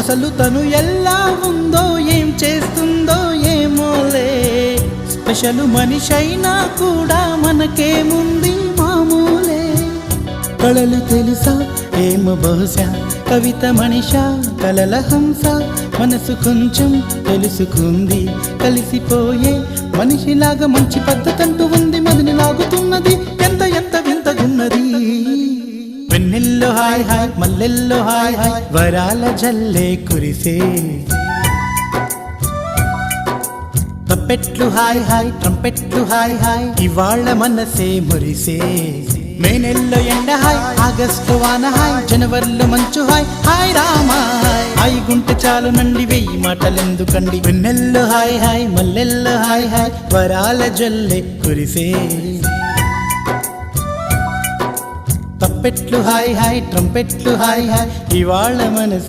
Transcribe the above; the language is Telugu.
అసలు తను ఎలా ఉందో ఏం చేస్తుందో ఏమోలే, స్పెషల్ మనిషైనా కూడా మనకేముంది మామూలే. కళలు తెలుసా ఏమో బహుశా, కవిత మనిషా కలల హంస, మనసు కొంచెం తెలుసుకుంది కలిసిపోయే మనిషిలాగా, మంచి పద్ధతంటూ ఉంది మదిని లాగుతున్నది, ఎంత ఎంత వింతగున్నది. వెన్నెల్లో హాయ్ హాయ్ మల్లెల్లో హాయ్ హాయ్, వరాల జల్లే కురిసే. తప్పెట్లు హాయ్ హాయ్ ట్రంపెట్లు హాయ్ హాయ్, ఇవాళ మనసే మురిసే. మే నెలలో ఎండ హాయ్, ఆగస్టు వాన హాయ్, జనవరిలో మంచు హాయ్, హాయ్ రామా హాయ్ గుంటె చాలు నండి వెయ్యి మాటలెందుకండి. వెన్నెల్లో హాయ్ హాయ్ మల్లెల్లో హాయ్ హాయ్, వరాల జల్లే కురిసే. తప్పెట్లు హాయ్ హాయ్ ట్రంపెట్లు హాయ్ హాయ్, ఇవాళ మనసు